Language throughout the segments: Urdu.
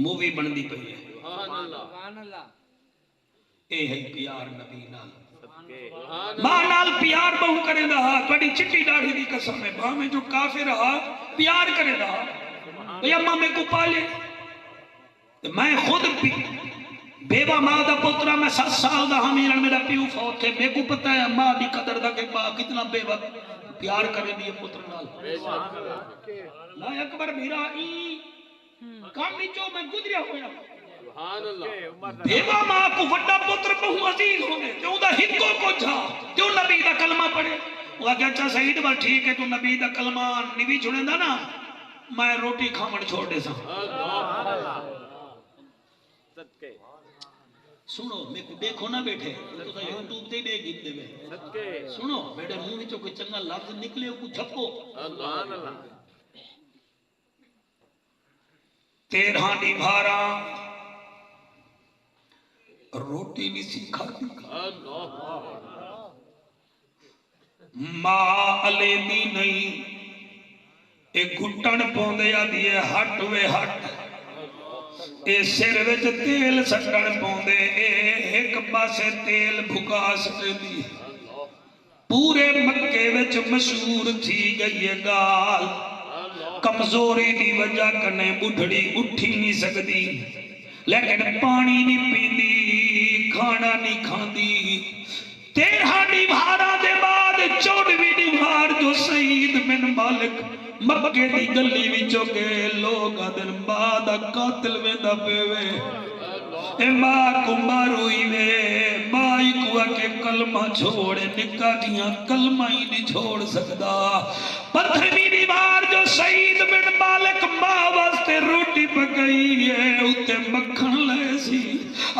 مووی بندی پئی ہے سبحان اللہ اے ہے پیار نبی نال ماں نال پیار بہو کرے دا تھوڑی چٹی داڑھی دی قسم ہے ماں میں جو کافر رہا پیار کرے دا بھئی اماں میں کو پالے میں خود بیوہ ماں دا پترا میں 7 سال دا ہمیرن میرا پیو فوت تھے میں کو پتہ ہے ماں دی قدر دا کہ ماں کتنا بیوہ پیار کرے دی پتر نال اللہ اکبر میرا ای کامی جو میں گزریا ہویا بیوہ ماں کو وڈا پتر بہو عزیز ہونے جو دا ہکو کو جھا جو نبی دا کلمہ پڑھے وہ کہ اچھا سعید بار ٹھیک ہے تو نبی دا کلمہ نبی چھوڑیں دا نا میں روٹی کھامن چھوڑ دے سا سنو میں کو دیکھو نہ بیٹھے تو یوٹیوب تے دے گیت دے میں سنو بیٹے منہ وچوں کوئی چنگا لفظ نکلے کو جھپو تیرہاں دی بھارا روٹی نہیں سیکھا دی ماں علی دی نہیں ایک گھٹن پوندے آدھیے ہٹ وے ہٹ اے سر وچ تیل سٹن پوندے اے ایک پاسے تیل بھکا سٹے دی پورے مکے وچ مشہور تھی گئی ہے گال کمزوری دی وجہ کنے بڑھڑی اٹھی نہیں سکتی لیکن پانی نہیں پیندی کھانا نہیں کھاندی 13 دیوارہ دے بعد 14ویں دیوار جو سعید بن مالک مکے دی گلی وچوں کے لوگ دن بعد قاتل ویندا پیوے اے ماں کو ماروئی وے مائی کو کے کلمہ چھوڑے نکا دیاں کلمہ ہی نہیں چھوڑ سکدا 15ویں دیوار جو سعید بن مالک ماں واسطے روٹی پکائی ہے اتے مکھن لے سی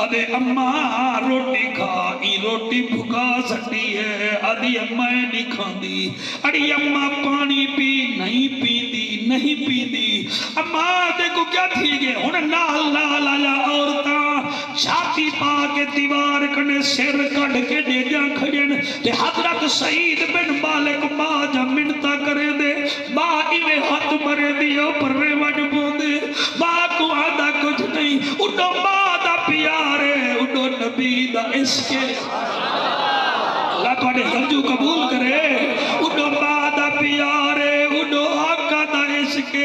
ادے اماں روٹی کھا ای روٹی بھکا سکتی ہے ادی اماں نہیں کھاندی اڑی اماں پانی پی نہیں پیندی نہیں پیندی اماں دیکھو کیا تھی گئے ہن نال نال آیا عورتاں چھاتی پا کے دیوار کنے سر کڑ کے دے جا کھڑن تے حضرت سعید بن مالک ماں جا منتا کرے دے ماں ایویں ہاتھ مرے دیو پر وڈ بوندے ماں کو آدھا کچھ نہیں اڈو ماں دا پیارے اڈو نبی دا عشق اللہ تواڈے سمجھو قبول کرے اڈو ماں دا پیارے اڈو آقا دا عشق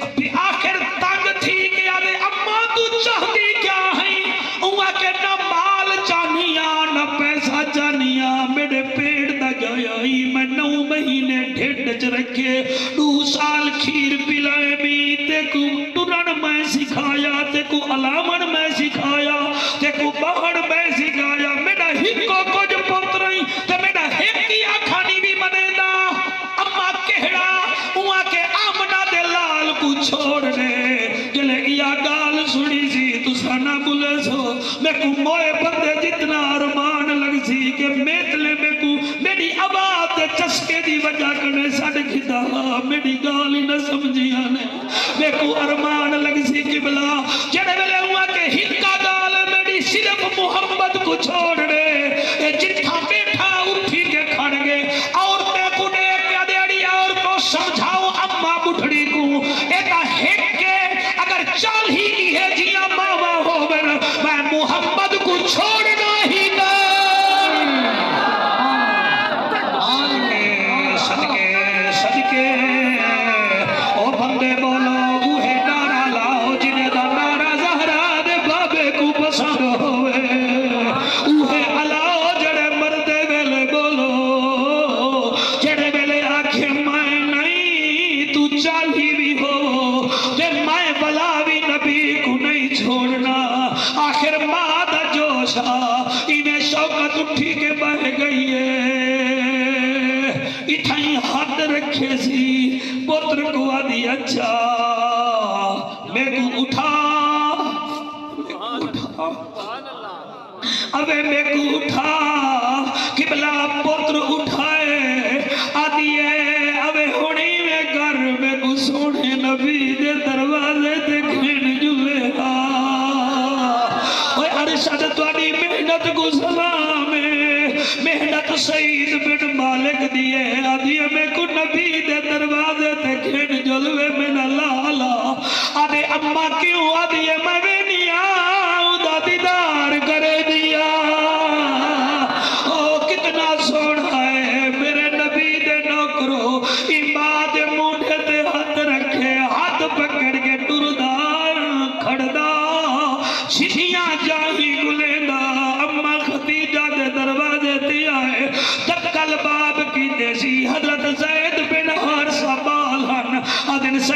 ابھی آخر تنگ تھی کہ آدھے اماں تو چاہتی کیا ہے اوہ کہ نہ مال چانیا نہ پیسہ چانیا میرے پیڑ دا گیا ہی میں 9 مہینے ڈھیڈ چ رکھے 2 سال کھیر پلائے بھی تے کو ٹرن میں سکھایا تے کو علامن میں سکھایا تے کو بہن میں سکھایا میرا ہکو کچھ پتر ہی تے میرا ہکی آکھانی بھی منے دا اما کہڑا اوہ کہ آمنہ دے لال کو چھوڑ دے جلے یا گال سنی سی تو سانا بلے سو میں کو موئے بندے جتنا ارمان لگ سی کہ میتلے میں کو میری آواز چسکے دی وجہ کرنے ساڑھ کھتا میری گالی نہ سمجھیا نے میں کو ارمان لگ سی قبلہ جڑے ملے ہوا کہ ہکا گال میری صرف محمد کو چھوڑ دے جتھا بیٹھا اٹھی کے کھڑ گے اور میں کو دیکھ کے دیڑی اور کو سمجھاؤ اماں بٹھڑی کو ایتا ہک کے اگر چال ہی ہے جیاں ماما ہو میں محمد کو چھوڑنا ہی گا صدقے او بندے بولو اوہے نعرہ لاؤ جنہیں دا نعرہ زہرا دے بابے کو پسند ہوئے اوہے علاؤ جڑے مردے ویلے بولو جڑے ویلے آنکھیں میں نہیں تو چالی بھی ہو تے میں بلا بھی نبی کو نہیں چھوڑنا آخر ماں دا جوشا انہیں شوقت اٹھی کے بہ گئی ہے اٹھائیں ہاتھ رکھے سی پتر کو آدھی اچھا میں کو اٹھا ابے میں کو اٹھا قبلہ پتر اٹھائے آدھی ہے ابے ہونی میں گھر میں کو سونے نبی دے دروازے دیکھن جلے ارشد توڑی محنت کو سلام محنت سعید بن مالک دیئے آدھی میں کو نبی دے دروازے تے کھین جلوے میں نہ لالا آدھے اممہ کیوں آدھی میں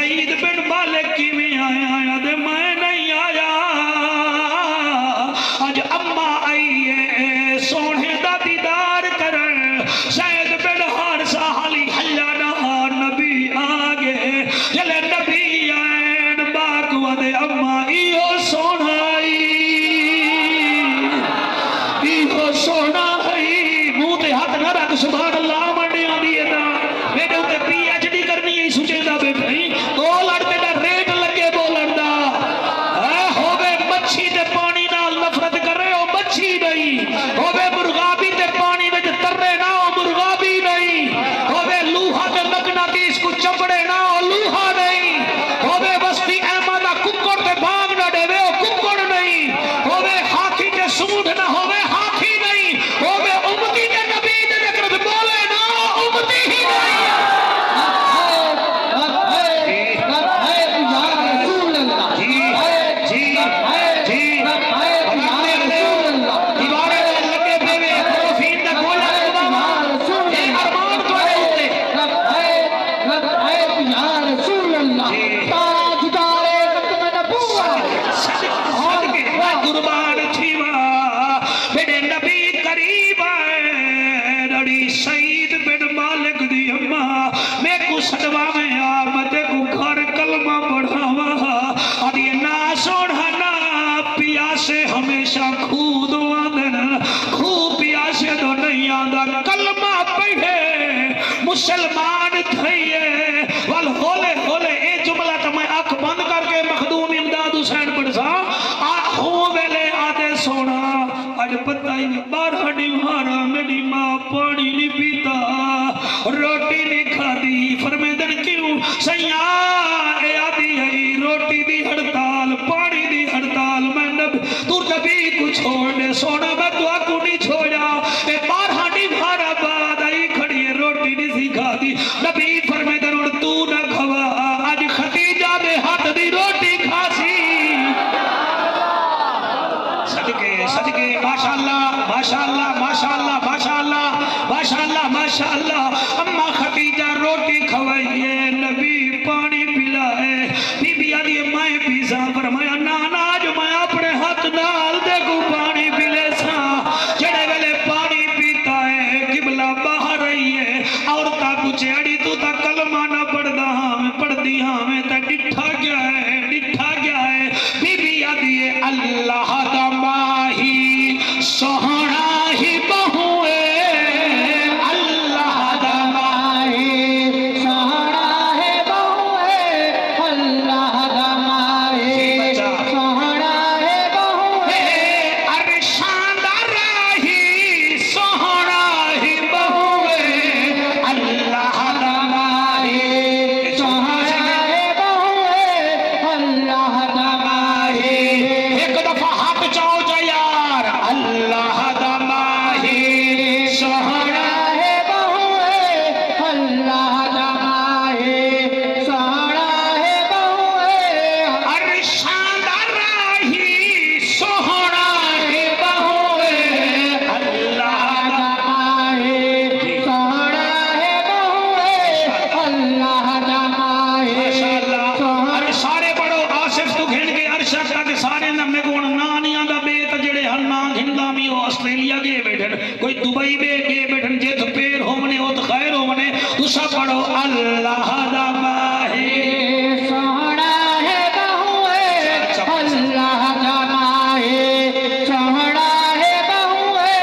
سعید بن مالک کی میں آیا دے میں نہیں آیا اج اما آئیے سونے دا دیدار کرن سعید بن حارثہ حالی حیا نہ نبی آگے جلے نبی آئین باک ودے اما ایو سونا ایو سونا منہ تے ہاتھ نہ رکھ سبحان اللہ منڈی آدھی ہے میرے اتنے پی ایچ ڈی کرنی ہے سوچے دا بیٹھائی تو لڑتے دا ریٹ لگے بولن دا ہووے مچھی تے پانی نال نفرت کر رہے ہو مچھی نہیں ہووے مرغابی تے پانی وچ ترے نہ ہو مرغابی نہیں ہووے لوہا تے مقناطیس کو چپڑے نہ ہو لوہا نہیں ہووے وسطی احمد دا ککڑ تے بھاگ نہ دے ہو ککڑ نہیں ہووے ہاتھی تے سونڈ نہ ہووے ہاتھی نہیں ہووے امتی تے نبی تے ذکر بولے نہ امتی ہی نہیں مسلمان تھئیے وال ہولے ہولے اے جملہ تو میں آنکھ بند کر کے مخدوم امداد حسین پڑھ سا آہوں ویلے آدھے سونا آج پتہ ہی بارہ ڈیمارا میری ماں پانی نہیں پیتا روٹی نہیں کھا دی فرمیدن کیوں سیاں اے آدھی ہے روٹی دی ہڑتال پانی دی ہڑتال میں تو نبی کو چھوڑ دے سونا میں دعا کو نہیں چھوڑا اے بارہ ڈیمارا بعد آئی کھڑی ہے روٹی نہیں سکھا دی نبی فرمیدن اور تو نہ کھوا آج ختیجہ میں ہاتھ دی روٹی کھا سی صدقے صدقے ماشاءاللہ ماشاءاللہ ماشاءاللہ ماشاءاللہ ماشاءاللہ ماشاءاللہ اما ختیجہ روٹی کھوائیے نبی پانی پلائے بی بی آدھی میں پیزا فرمایا نانا جو میں اپنے ہاتھ نال دیکھو پانی پلے سا جڑے ویلے پانی پیتا ہے قبلہ باہر رہی ہے عورتہ کچھ اڑی تو تا کلمہ نہ پڑھ دا ہمیں پڑھ دی ہمیں تا ڈٹھا گیا ہے بی بی آدھی ہے اللہ دا ماہی سوہنا ہی بہوئے اللہ دا ماہی سوہنا ہے بہوئے اللہ دا ماہی سوہنا ہے بہوئے ارشان دا راہی سوہنا ہی بہوئے اللہ دا ماہی سوہنا ہے بہوئے اللہ دا ماہی ایک دفعہ ہاتھ چاہو جا یار اللہ دا ماہی سوہنا ہے بہوئے اللہ دا ماہی سوہنا ہے بہوئے ارشان دا راہی سوہنا ہے بہوئے اللہ دا ماہی سوہنا ہے بہوئے اللہ دا ماہی سوہنا سارے پڑھو آصف تو گھن کے ارشد تک سارے نمے کون نانی آدھا بیت جڑے ہننا گھندا می ہو آسٹریلیا گئے بیٹھن کوئی دبئی بے گئے بیٹھن جے تو پیر ہو منے ہو تو خیر ہو منے تو سب پڑھو اللہ دا ماہی سوہنا ہے بہوئے اللہ دا ماہی سوہنا ہے بہوئے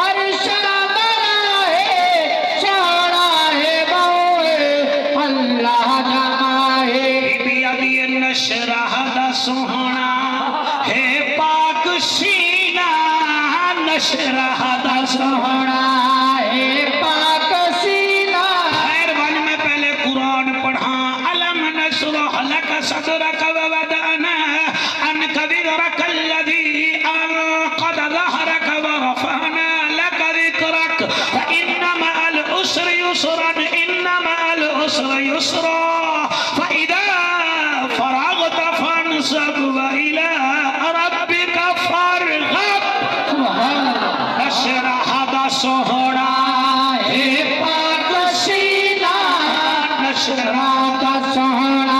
ارشاد راہی سوہنا ہے بہوئے اللہ دا ماہی بی بی آدھی نشرہ دا سوہنا ہے پاک سینہ نشرہ دا سوہنا ہے پاک سینہ خیر بھائی میں پہلے قرآن پڑھا علم نشرح لک صدرک ووضعنا عنک وزرک الذی انقض ظہرک ورفعنا لک ذکرک فإن مع العسر یسرا إن مع العسر یسرا فإذا فرغت فانصب وإلى ربك فارغب نشرح دا سوہنا ہے پاک سینہ نشرح دا سوہنا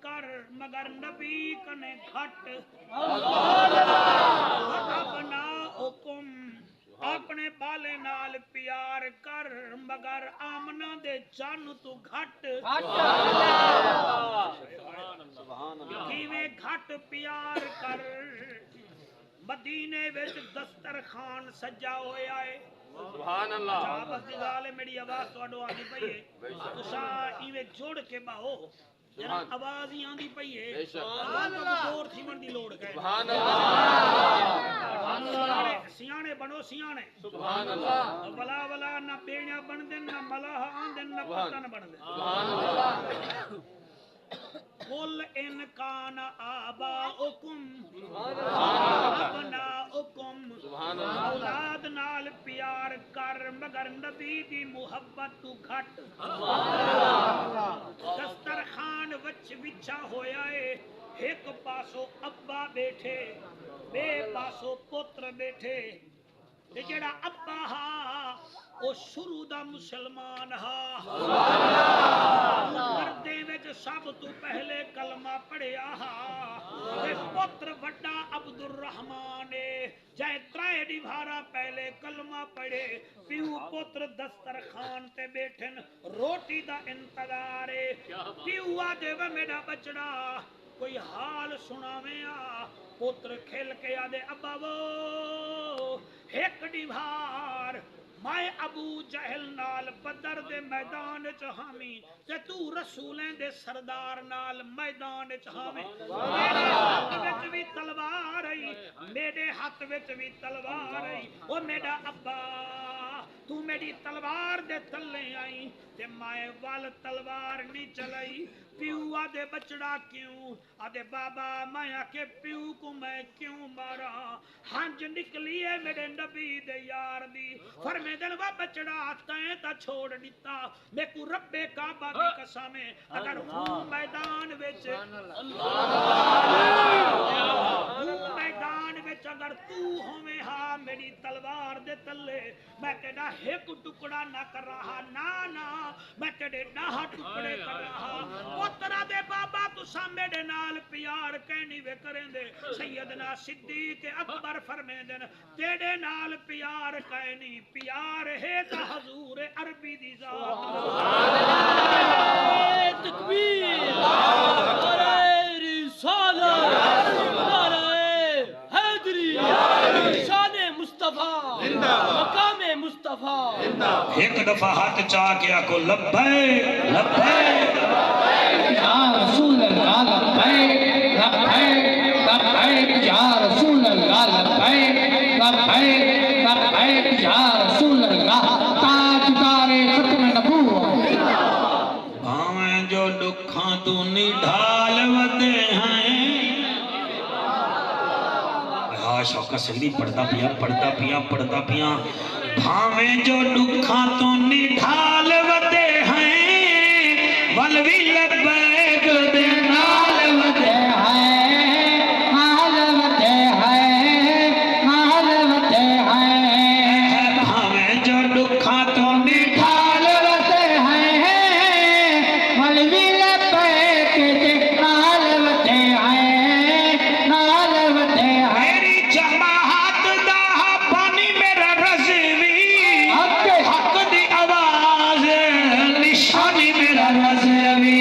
کر مگر نبی کنے گھٹ اپنا حکم اپنے بالے نال پیار کر مگر آمنہ دے جان تو گھٹ کیویں گھٹ پیار کر مدینے وچ دسترخوان سجا ہویا ہے سبحان اللہ بس دی گل میری آواز تواڈو آندی پئی ہے تساں ایویں جوڑ کے باہو جڑا آواز ہی آندی پئی ہے سبحان اللہ زور تھیون دی لوڑ ہے سبحان اللہ سیانے بنو سیانے سبحان اللہ ولا ولا نہ بیڑیاں بن دین نہ ملاح آندن نہ پتن بن دین سبحان اللہ قل ان کان آباؤکم ابناؤکم اولاد نال پیار کر مگر نبی دی محبت تو گھٹ دسترخوان وچ وچھا ہویا ہے ایک پاسو ابا بیٹھے بے پاسو پتر بیٹھے جڑا ابا ہا او شروع دا مسلمان ہا پردے وچ سب تو پہلے کلمہ پڑھیا ہا تے پتر وڈا عبد الرحمان جائے ترائے دیوارا پہلے کلمہ پڑھے پیو پتر دسترخوان تے بیٹھن روٹی دا انتظار پیو آدے و میرا بچڑا کوئی حال سناویں آ پتر کھل کے آدے ابا وہ ایک دیوار میں ابو جہل نال بدر دے میدان چ حامی تے تو رسولیں دے سردار نال میدان چ حامی میرے ہاتھ وچ بھی تلوار آئی میرے ہاتھ وچ بھی تلوار آئی او میرا ابا تو میری تلوار دے تلے آئی تے میں وال تلوار نہیں چلائی پیو آدے بچڑا کیوں آدے بابا میں آکے پیو کو میں کیوں مارا ہنج نکلی ہے میرے نبی دے یار دی فرمے دن وہ بچڑا تائیں تا چھوڑ دیتا میں کو رب کعبہ دی قسم اگر ہوں میدان وچ میدان وچ اگر تو ہوے ہاں میری تلوار دے تلے میں تیرا ایک ٹکڑا نہ کر رہا نا میں تیرے 9 ٹکڑے کر رہا پترا دے بابا تساں میرے نال پیار کہنی وے کریں دے سیدنا صدیق اکبر فرمے دن تیرے نال پیار کہنی پیار ہے تا حضور عربی دی ذات تکبیر نعرہ رسالت نعرہ حیدری شان مصطفیٰ مقام مصطفیٰ ایک دفعہ ہاتھ چاہ کے آکو لبیک لبیک یا رسول اللہ لبیک لبیک لبیک یا رسول اللہ لبیک لبیک لبیک یا رسول اللہ تاجدار ختم نبوت بھاویں جو دکھاں تو نڈھال ودے ہیں شوقہ سنگی پڑھتا پیا بھاویں جو دکھاں تو نڈھال ودے ہیں ولوی لبیک دے نال ودے ہیں نال ودے ہیں نال ودے ہیں بھاویں جو دکھاں تو نال ودے ہیں مولوی لبیک دے نال ودے ہیں نال ودے ہیں میری جماعت دا پانی میرا رضوی حق دی آواز نشانی میرا رضوی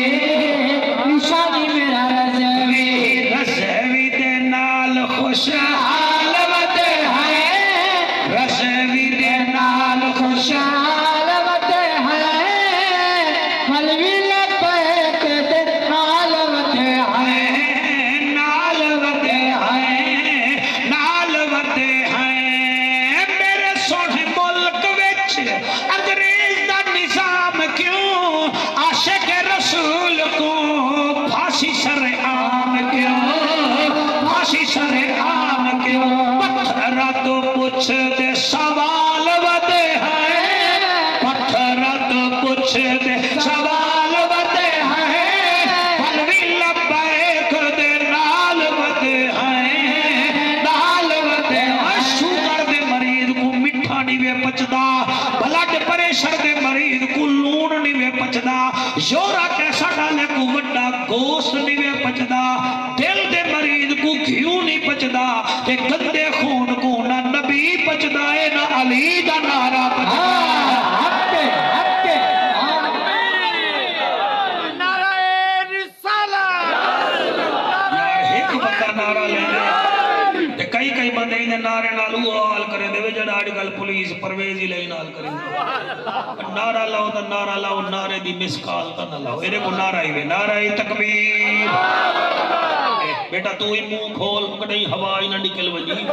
بچدا تے گندے خون کو نہ نبی بچدا ہے نہ علی دا نعرہ بچدا کئی بندے انہیں نعرے نالو آل کریں دے جڑا آج کل پولیس پرویزی لئی نال کریں نعرہ لاؤ تا نعرہ لاؤ نعرے دی مسکال تا نہ لاؤ ایرے کو نعرہ ہی وے نعرہ تکبیر بیٹا تو ہی منہ کھول کڑی ہوا ہی نہ نکل ونجی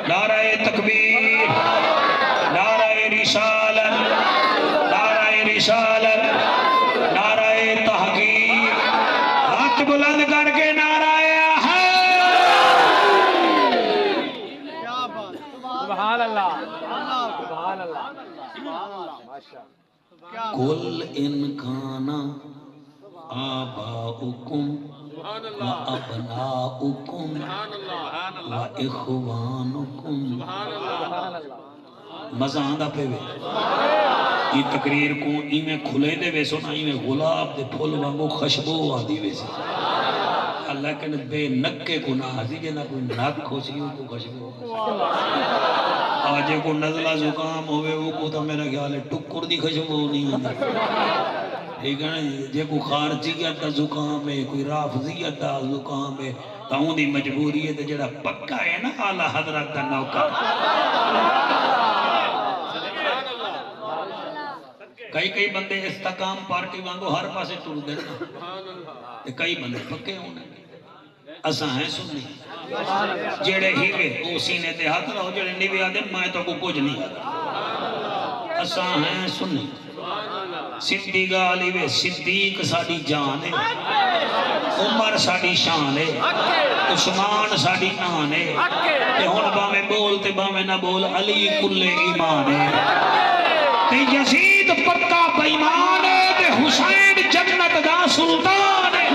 نعرہ تکبیر نعرہ رسالت نعرہ رسالت نعرہ تحقیق ہاتھ بلند کر کے نعرہ قل ان کان آباؤکم و ابناؤکم و اخوانکم مزہ آندہ پہ وے یہ تقریر کو ایمیں کھلے دے وے سونا ایمیں غلاب دے پھول وانگو خشبو آدھی وے سی اللہ کے بے نکے کو نہ حضی جے نہ کوئی نک ہو سی کو خشبو آجے کو نزلہ زکام ہوئے وہ کو تا میرا خیال ہے ٹکر دی خشبو نہیں ہوندی ٹھیک ہے نا جے کو خارجیت دا زکام ہے کوئی رافضیت دا زکام ہے تا ہوں دی مجبوری ہے جڑا پکا ہے نا اعلیٰ حضرت دا نوکر کئی بندے استقام پارٹی وانگو ہر پاسے ٹر دینا کئی بندے پکے ہونے اساں ہیں سنی جڑے ہی وے او سینے تے ہاتھ رہو جڑے نیوے آدھے میں تو کو کچھ نہیں اساں ہیں سنی صدیق علی وے صدیق ساڑی جان ہے عمر ساڑی شان ہے عثمان ساڑی آن ہے تے ہون باویں بول تے باویں نہ بول علی کل ایمان ہے تے یزید پکا بیمان ہے تے حسین جنت دا سلطان ہے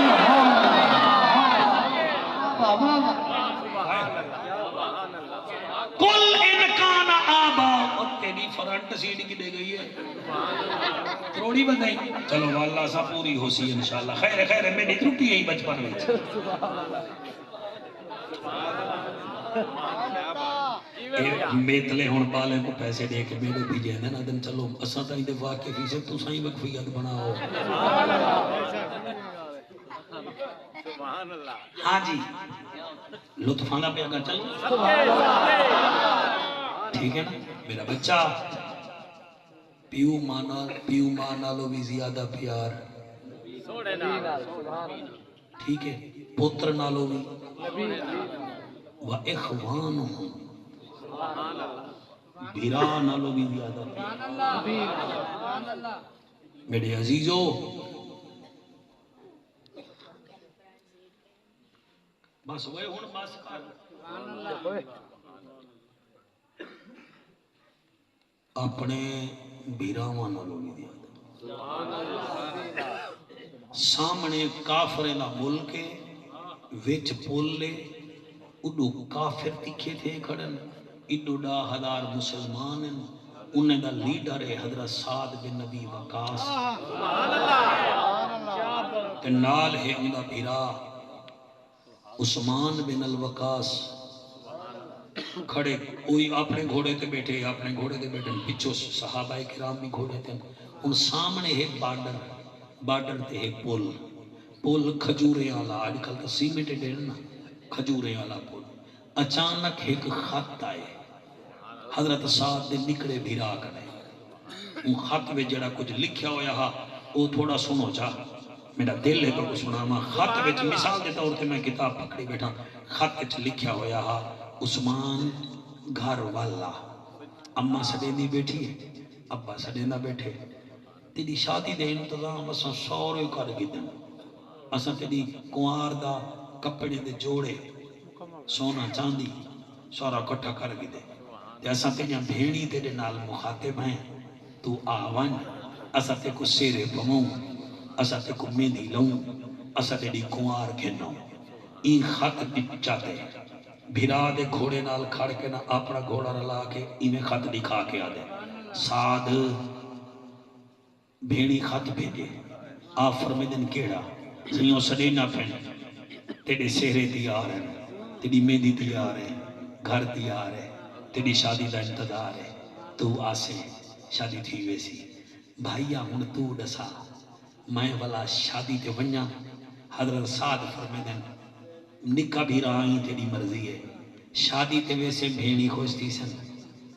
کل انکان آبا اور تیری فرنٹ سیڈ کی دے گئی ہے تروڑی بندائی چلو واللہ سا پوری ہو سی انشاءاللہ خیر خیر میں نہیں ترٹی ہے بچپن میں میتلے ہون بالے کو پیسے دے کے میرے بھی جہنے نا دن چلو اساں تا ہی دے واقعی سے تو سائیں وقفیت بناؤ ہاں جی لطف آنا پہ اگر چل ٹھیک ہے نا میرا بچہ پیو مانا لو بھی زیادہ پیار ٹھیک ہے پتر نالو بھی و اخوان بیرا نالو بھی زیادہ پیار میرے عزیزو بس ہوئے ہون بس کر اپنے بیراواں نالوں بھی دیا سامنے کافر نہ ملک وچ پول لے اڈو کافر تکھے تھے کھڑن اڈو ڈا ہزار مسلمان انہیں دا لیڈر ہے حضرت سعد بن نبی وقاص تے نال ہے انہا بھیرا عثمان بن الوقاص کھڑے کوئی اپنے گھوڑے تے بیٹھے پچھو صحابہ کرام بھی گھوڑے تے ان سامنے ایک بارڈر تے ایک پول کھجورے آلا آج کل تا سیمنٹ ڈیرنا کھجورے آلا پول اچانک ایک خط آئے حضرت سعد دے نکڑے بھیرا کرے ان خط میں جڑا کچھ لکھیا ہویا ہا وہ تھوڑا سنو چاہ میرا دل ہے تو سنا ماں خط وچ مثال دیتا اور میں کتاب پکڑی بیٹھا خط وچ لکھیا ہویا ہا عثمان گھر والا اماں سڈینی بیٹھی ہے ابا سڈینا بیٹھے تیری شادی دے انتظام اساں سورے کر گدن اساں تیری کنوار دا کپڑے دے جوڑے سونا چاندی سورا کٹھا کر گدے تے اساں تیریاں بھیڑی تیرے نال مخاطب ہیں تو آوان اساں تے کو سیرے پموں اسا تے کو مہندی لوں اسا تیری کنوار کھنوں این خط چاہتے بھیرا دے گھوڑے نال کھڑ کے نہ اپنا گھوڑا رلا کے ایویں خط دکھا کے آدے سعد بھیڑی خط بھیجے آفر میں دن کیڑا سیوں سڑے نہ پھین تیرے سہرے دی آ رہے تیری مہندی تیار ہے، گھر تیار ہے، تیری شادی دا انتظار ہے، تو آسے شادی تھی ویسی بھائیا ہن تو دسا میں والا شادی تے ونجا حضرت سعد فرمیدن نکاح بھی رہائی تیری مرضی ہے شادی تے ویسے بھینی خوش تھی سن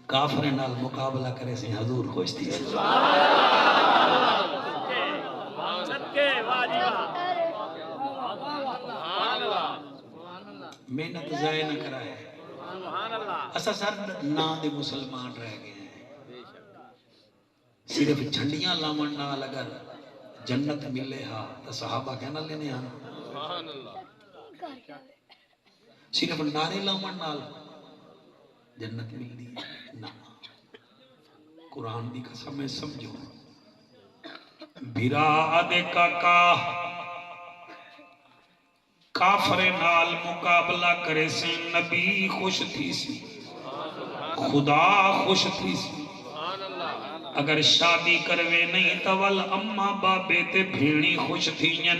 کافر نال مقابلہ کرے سے حضور خوش تھی سن محنت ضائع نہ کرائے اسا سر نا دے مسلمان رہ گئے ہیں صرف جھنڈیاں لاون نال اگر جنت ملے ہاں تو صحابہ کہنا لینے ہاں صرف نعرے لاون نال جنت ملتی ہے نہ قرآن دی قسم میں سمجھو بھرا آدھے کاکا کافر نال مقابلہ کرے سے نبی خوش تھی سی خدا خوش تھی سی اگر شادی کروے نہیں تول اماں بابے تے بھیڑی خوش تھین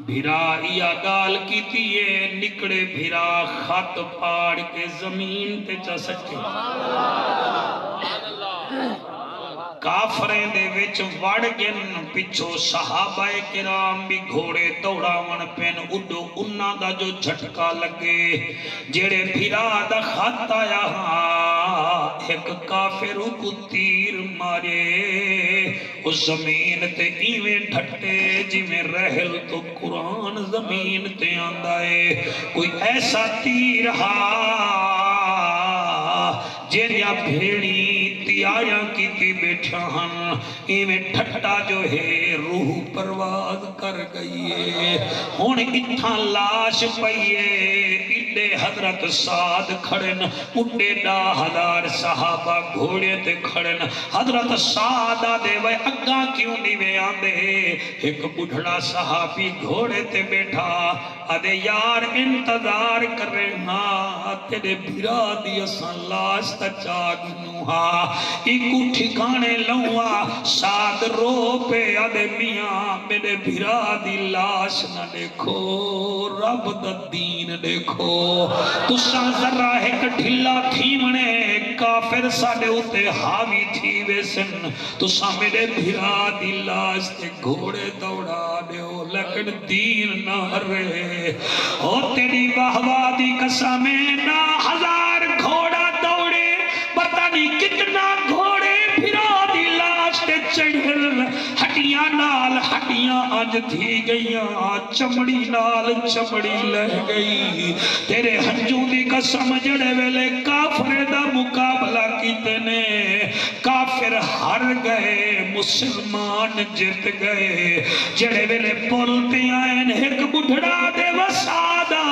بھیرا یا گال کی تیئے نکڑے بھیرا خط پاڑ کے زمین تے چا سکے کافریں دے وچ وڑ گن پچھو صحابہ کرام بھی گھوڑے دوڑاون پین اڈو انہاں دا جو جھٹکا لگے جڑے بھیرا دا خط آیا ایک کافر کو تیر مارے اس زمین تے ایویں ڈھٹے جی میں رہل تو قرآن زمین تے آندائے کوئی ایسا تیر جیریا بھیڑی تیاریاں کی تی بیٹھا ہن ایویں ٹھٹا جو ہے روح پرواز کر گئی ہے ہون اتھا لاش پئیے اڈے حضرت سعد کھڑن اڈے 10,000 صحابہ گھوڑے تے کھڑن حضرت سعد دے وے اگاں کیوں نہیں وے آندے ایک بڑھڑا صحابی گھوڑے تے بیٹھا آدھے یار انتظار کر رہے ہاں تیرے بھرا دی اساں لاش تا چاگ نوہا ایکو ٹھکانے لوں سعد رو پہ آدھے میاں میرے بھرا دی لاش نہ دیکھو رب دا دین دیکھو تو ساں ذرا ایک ڈھلا تھیمنے کافر ساڑے ہوتے حاوی تھی ویسن تو ساں میرے بھرا دی لاش تے گھوڑے دوڑا دیو لیکن دین نہ رہے اور تیری بہوا دی قسمیں نہ 1000 گھوڑا دوڑے پتہ نہیں کتنا گھوڑے بھرا دی لاش تے چڑھل ہٹیاں نال ہٹیاں آج تھی گئیاں چمڑی نال چمڑی لہ گئی تیرے ہنجوں دی قسم جڑے ویلے کافر دا مقابلہ کیتے نے کافر ہر گئے مسلمان جت گئے جڑے ویلے پولتے آئین ایک بڑھڑا دے وسادہ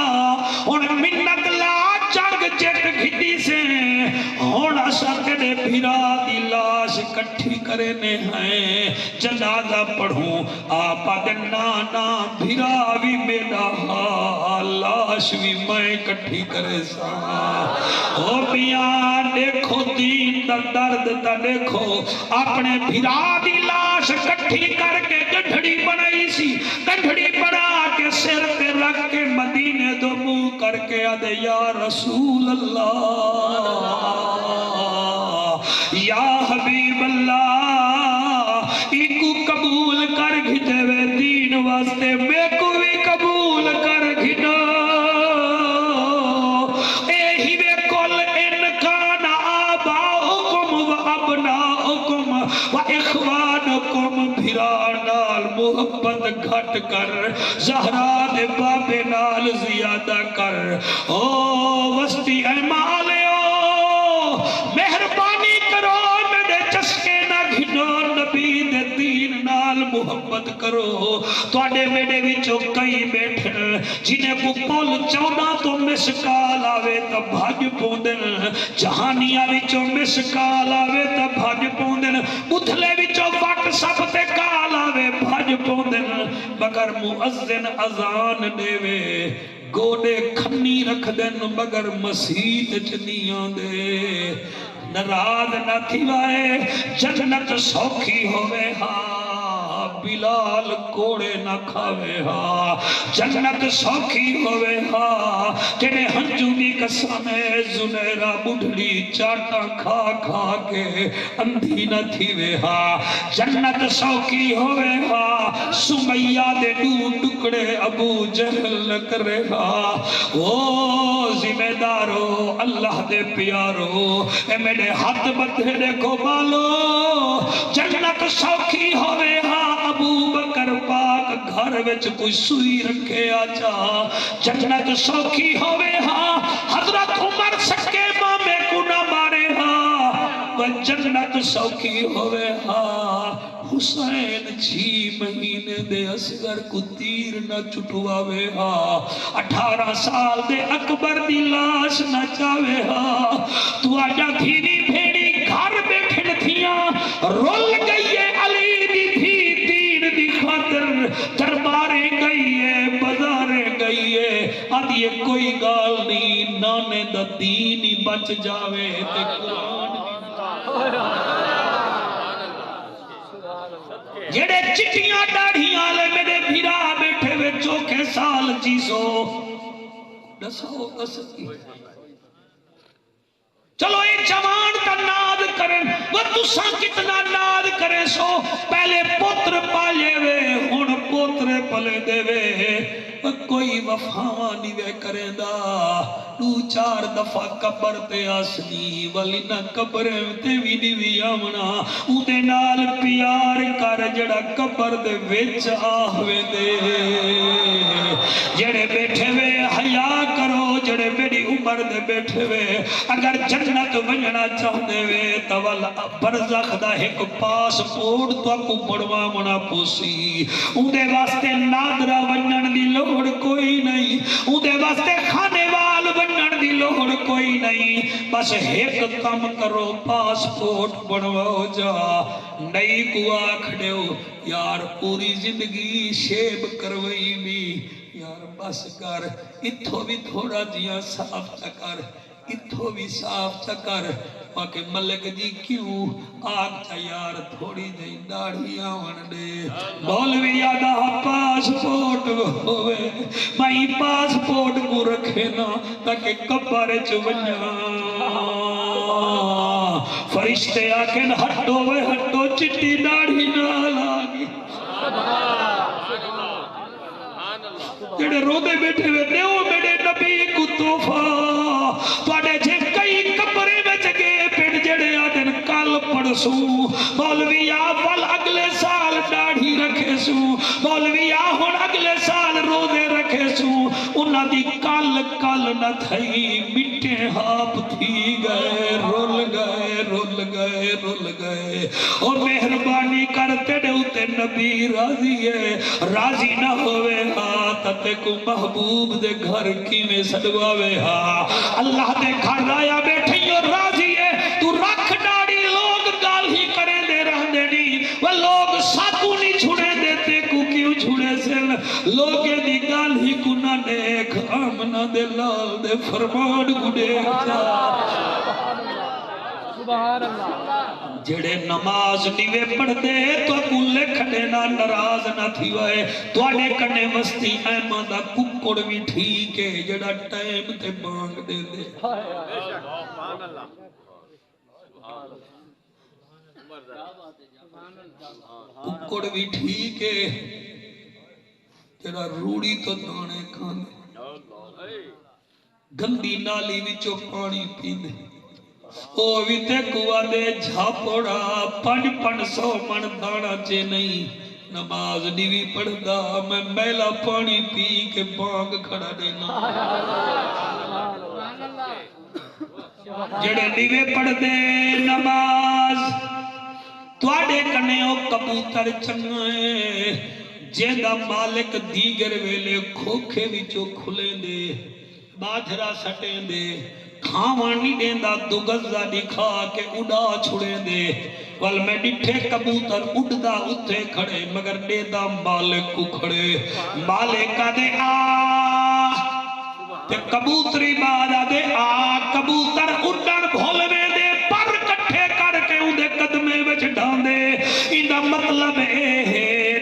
اور منت لا چنگ جت گھٹی سے ہونا سکتے بھیرا دی لاش کٹھی کرنے ہیں جنازہ پڑھوں آپا دے نانا بھیرا بھی میرا لاش بھی میں کٹھی کرے سا او بیان دیکھو دین دا درد دا دیکھو اپنے بھیرا دی لاش کٹھی کر کے گڈھڑی بنائی سی گڈھڑی بنا کے سر پہ رکھ کے مدینے دو منہ کر کے آدھے یا رسول اللہ یا حبیب اللہ ایکو قبول کر گھٹے وے دین واسطے میں کو بھی قبول کر گھٹو اے ہی بے کل انکان آباؤکم و ابناؤکم و اخوانکم بھرا نال محبت گھٹ کر زہرا دے بابے نال زیادہ کر او وسطی اے مالیو مہربانی کرو میرے چسکے نہ گھنو نبی دے دین نال محبت کرو توڑے میرے وچوں کئی بیٹھن جنہیں کو پول 14 تو مسکال آوے تا بھاج پوندن جہانیاں وچوں مسکال آوے تا بھاج پوندن بدھلے وچوں وقت سب تے کال آوے بھاج پوندن مگر مؤذن اذان دیوے گوڑے کھنی رکھ دن مگر مسیح چنیاں دے نراض نہ تھی وائے جنت سوکھی ہوئے ہاں بلال کوڑے نہ کھاوے ہا جنت سوکھی ہوئے ہا جنہیں ہنجو دی قسم زنیرہ بڑھڑی چاٹا کھا کھا کے اندھی نہ تھیوے ہا جنت سوکھی ہوئے ہا سمیہ دے دو ٹکڑے ابو جہل نہ کرے ہا او ذمہ دارو اللہ دے پیارو اے میرے ہاتھ بدھے دیکھو بالو جنت سوکھی ہوئے ہاں ابو بکر پاک گھر وچ کوئی سوئی رکھے آجا جنت سوکھی ہوئے ہاں حضرت عمر سکے مامے کو نہ مارے ہاں وہ جنت سوکھی ہوئے ہاں حسین 6 مہینے دے اصغر کو تیر نہ چٹواوے ہاں 18 سال دے اکبر دی لاش نہ چاوے ہاں تو آجا دھیری بھیڑی گھر بیٹھن تھیاں رول گئی ہے علی دی تھی تیر دی خاطر دربارے گئی ہے بازارے گئی ہے آدھی کوئی گال نہیں نانے دا دین ہی بچ جاوے تے قرآن جڑے چٹیاں داڑھیاں لے میرے بھیرا بیٹھے وے چوکھے سال جیسو دسو دسکی چلو ایک جوان کا ناد کریں وہ تساں کتنا ناد کریں سو پہلے پوتر پالے وے ہن پوترے پلے دے وے کوئی وفاواں نہیں وے کریں دا 2-4 دفعہ قبر تے آسنی والی نہ قبر تے وی نہیں وی آمنا اودے نال پیار کر جڑا قبر دے وچ آوے دے جڑے بیٹھے وے حیا کرو جڑے میری عمر دے بیٹھے وے اگر جنت ونجنا چاہتے وے تول برزخ دا ایک پاسپورٹ تو کو بڑوا منا پوسی اودے واسطے نادرہ ونجن دی لوڑ کوئی نہیں اودے واسطے کھانے وال ونجن دی لوڑ کوئی نہیں بس ایک کام کرو پاسپورٹ بڑواؤ جا نئی کو آکھ دیو یار پوری زندگی شیب کروئی بھی یار بس کر اتھو بھی تھوڑا جیاں صاف چکر اتھو بھی صاف چکر واقع ملک جی کیوں آگ چا یار تھوڑی جی داڑھی آون دے مولوی آدھا پاسپورٹ ہوئے میں پاسپورٹ کو رکھے نا تاکہ قبر چونیا فرشتے آکن ہٹو وے ہٹو چٹی داڑھی نہ لاگی جڑے رودے بیٹھے ہوئے دیو میرے نبی کو توفہ توڑے جے کئی کپرے بچ گئے پھر جڑے آدن کل پڑسو مولوی آفل اگلے سال داڑھی رکھے سو مولوی آہن اگلے سال رودے رکھے سو انہاں دی کل نہ تھئی مٹے ہاپ تھی گئے رول گئے اور مہربانی کرتے دے اتے نبی راضی ہے راضی نہ ہوئے ہاں تے کو محبوب دے گھر کی میں صدواوے ہاں اللہ دے گھر آیا بیٹھی اور راضی ہے تو رکھ ڈاڑی لوگ گال ہی کریں دے رہ دینی وہ لوگ ساتھوں نہیں چھوڑے دیتے کو کیوں چھوڑے سے لوگے دی گال ہی کو نہ دیکھ آمنہ دے لال دے فرمان کو دیکھ سبحان اللہ جڑے نماز نیوے پڑھ دے تو کو لکھنے نہ نراز نہ تھی وائے تو آنے کرنے مستی ایمان دا ککڑ بھی ٹھیک ہے جڑا ٹائم تے بانگ دے دے ککڑ بھی ٹھیک ہے جڑا روڑی تو دانے کھانے گندی نالی وچوں پانی پیندے او ویتے کوا دے جھاپڑا 500 من دانا چے نہیں نماز نیوی پڑھ دا میں میلا پانی پی کے بانگ کھڑا دینا جڑے نیوے پڑھ دے نماز توڑے کنے او کبوتر چنگائے جیدہ مالک دیگر ویلے کھوکھے وچو کھلے دے باجھرا سٹیں دے کھاوانی دیندہ دو گزہ دکھا کے اڑا چھڑے دے وال میں ڈٹھے کبوتر اڑدا اتھے کھڑے مگر دیدہ مالک کو کھڑے مالک کا دے تے کبوتری بارا دے کبوتر اڑن بھولوے دے پر کٹھے کر کے اندے قدمے وچ ڈھاندے اندہ مطلب ہے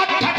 8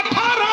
18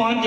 5